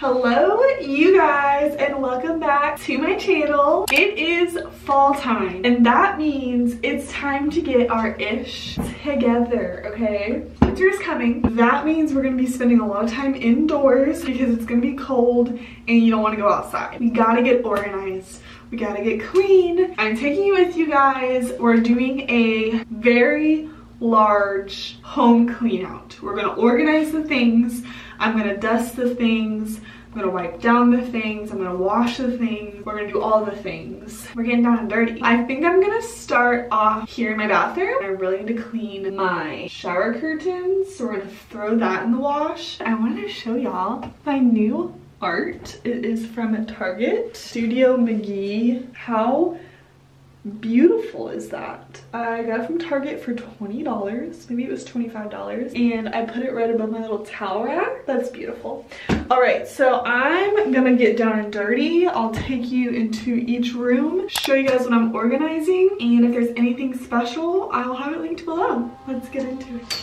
Hello you guys, and welcome back to my channel. It is fall time, and that means it's time to get our ish together, okay? Winter is coming. That means we're gonna be spending a lot of time indoors because it's gonna be cold and you don't wanna go outside. We gotta get organized. We gotta get clean. I'm taking you with you guys. We're doing a very large home clean out. We're gonna organize the things. I'm gonna dust the things. I'm gonna wipe down the things. I'm gonna wash the things. We're gonna do all the things. We're getting down and dirty. I think I'm gonna start off here in my bathroom. I really need to clean my shower curtains, so we're gonna throw that in the wash. I wanted to show y'all my new art. It is from Target, Studio McGee. How beautiful is that? I got it from Target for $20, maybe it was $25, and I put it right above my little towel rack. That's beautiful. All right, so I'm gonna get down and dirty. I'll take you into each room, show you guys what I'm organizing, and if there's anything special, I'll have it linked below. Let's get into it.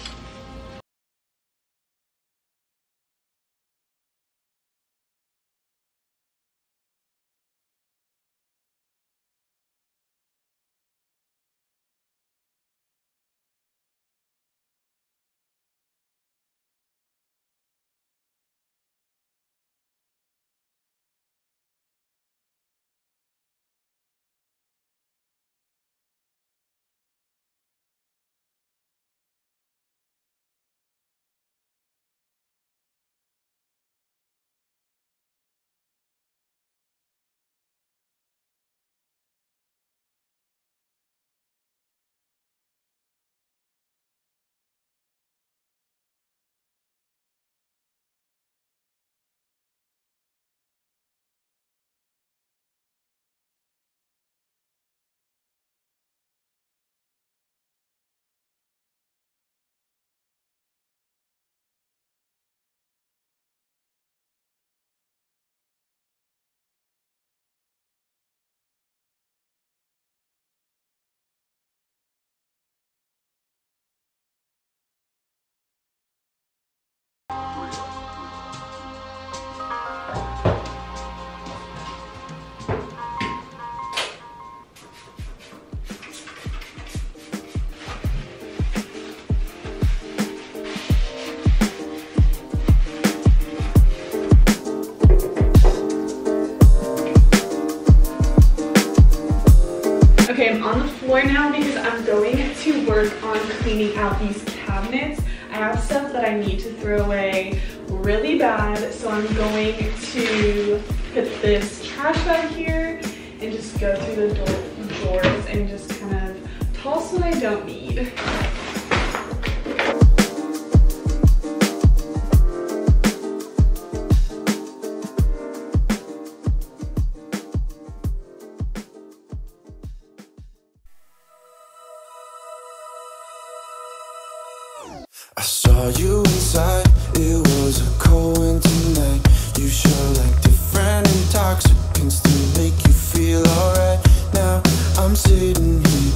Okay, I'm on the floor now because I'm going to work on cleaning out these cabinets. I have stuff that I need to throw away really bad, so I'm going to put this trash bag here and just go through the drawers and just kind of toss what I don't need. I saw you inside, it was a cold winter night. You show like different intoxicants to make you feel alright. Now I'm sitting here,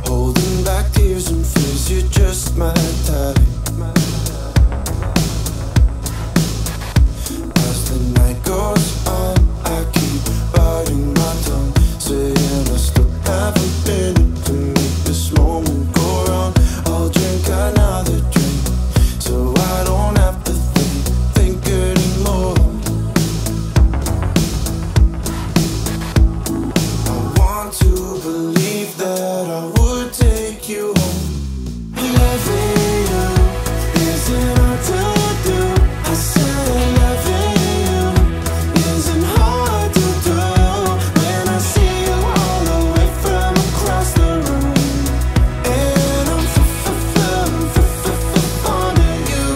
holding back tears and fears. You're just my type. As the night goes on, I keep biting my tongue, saying I still haven't been it to make this moment go wrong. I'll drink another drink, so I don't have to think anymore. I want to believe that I would take you home. Loving you isn't hard to do. I said loving you isn't hard to do. When I see you all the way from across the room, and I'm fond of you.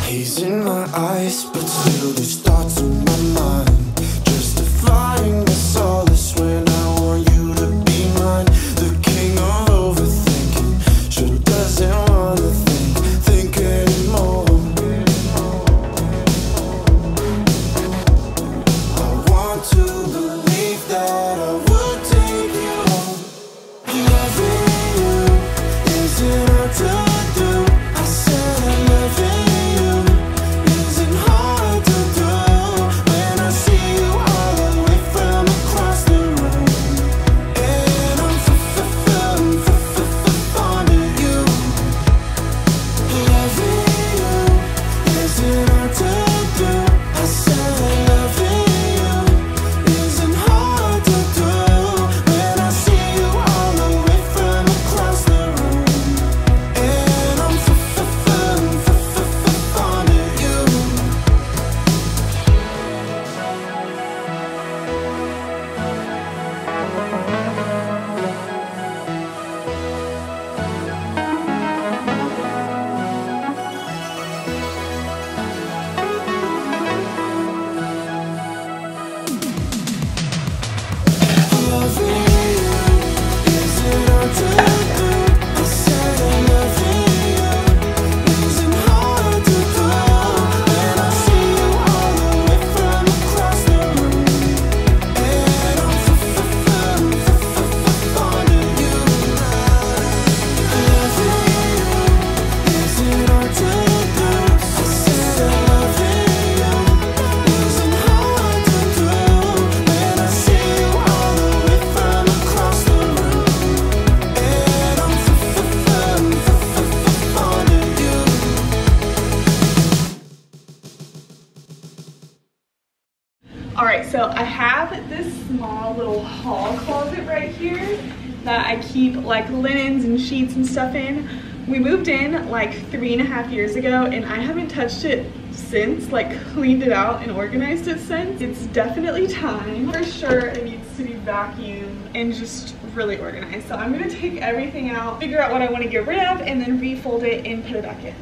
Haze in my eyes, but still there's thoughts in my mind, justifying the solace when I want you to be mine. The king of overthinking sure doesn't want to think anymore. I want to believe that I would take you home. Loving you isn't hard to do. I said loving you isn't hard to All right, so I have this small little hall closet right here that I keep like linens and sheets and stuff in. We moved in like 3.5 years ago and I haven't touched it since, like cleaned it out and organized it since. It's definitely time. For sure it needs to be vacuumed and just really organized. So I'm gonna take everything out, figure out what I want to get rid of, and then refold it and put it back in.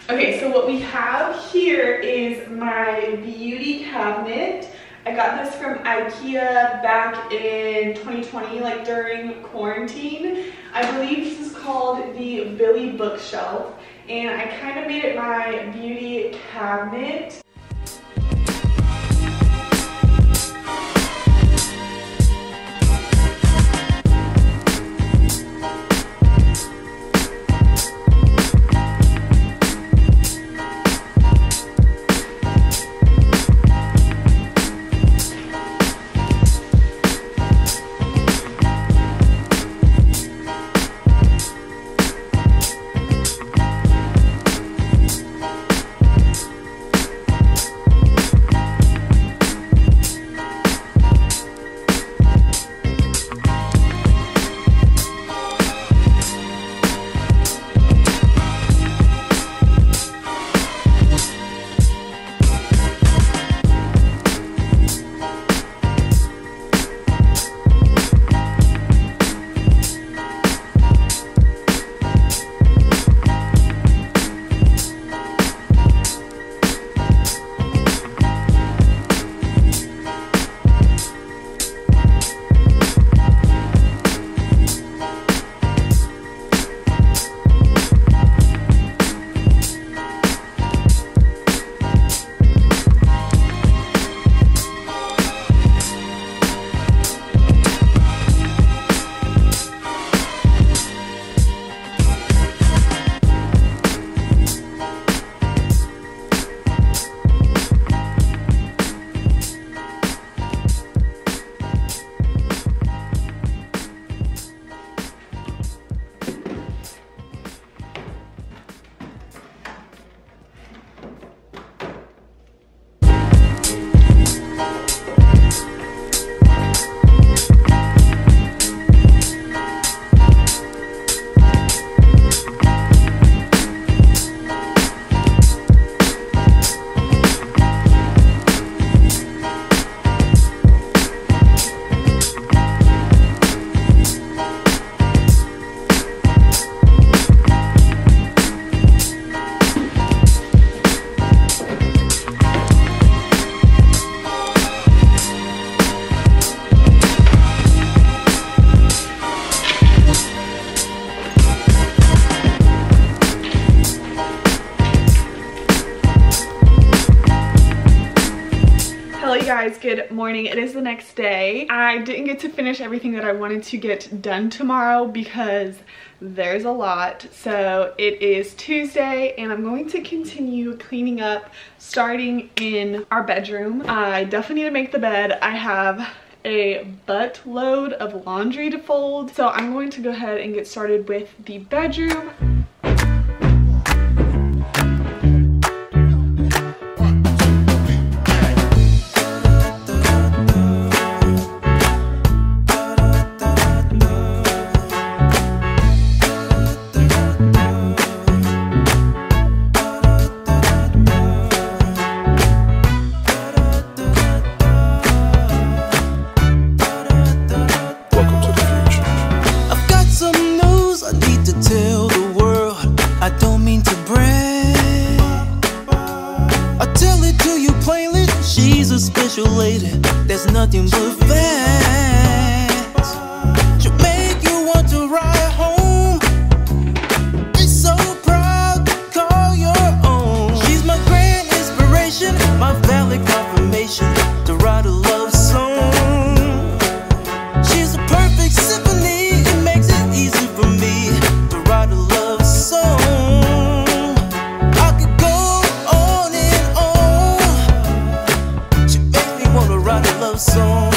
Okay, so what we have here is my beauty cabinet. I got this from IKEA back in 2020, like during quarantine. I believe this is called the Billy bookshelf, and I kind of made it my beauty cabinet. Guys, good morning. It is the next day. I didn't get to finish everything that I wanted to get done tomorrow because there's a lot. So it is Tuesday and I'm going to continue cleaning up, starting in our bedroom. I definitely need to make the bed. I have a buttload of laundry to fold, so I'm going to go ahead and get started with the bedroom. nothing but facts. She'll make you want to ride home. She's so proud to call your own. She's my grand inspiration, my valid confirmation to write a love song. She's a perfect symphony, it makes it easy for me to write a love song. I could go on and on. She makes me wanna write a love song.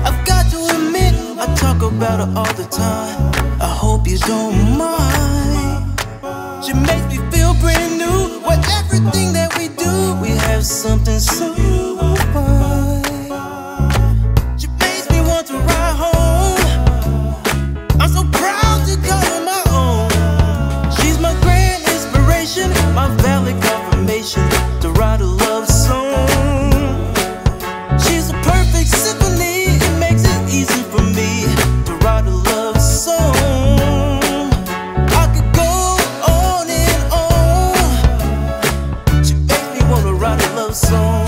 I've got to admit, I talk about her all the time. I hope you don't mind. She makes me feel brand new. With everything that we do, we have something so fine. She makes me want to ride home. I'm so proud to call her my own. She's my grand inspiration, my valid confirmation to write a love song. She's a perfect symphony, it makes it easy for me to write a love song. I could go on and on. She makes me wanna write a love song.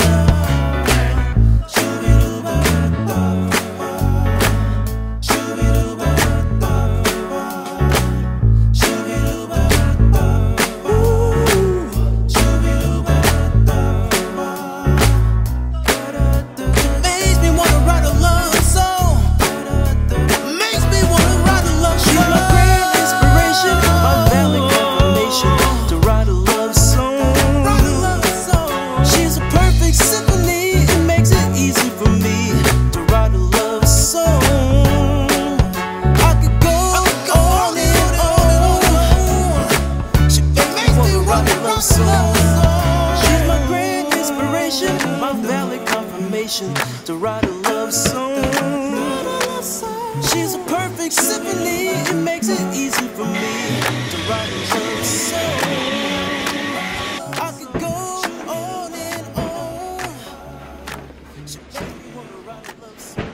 She's my grand inspiration, my valid confirmation to write a love song. She's a perfect symphony, it makes it easy for me to write a love song. I could go on and on. She makes me wanna write a love song.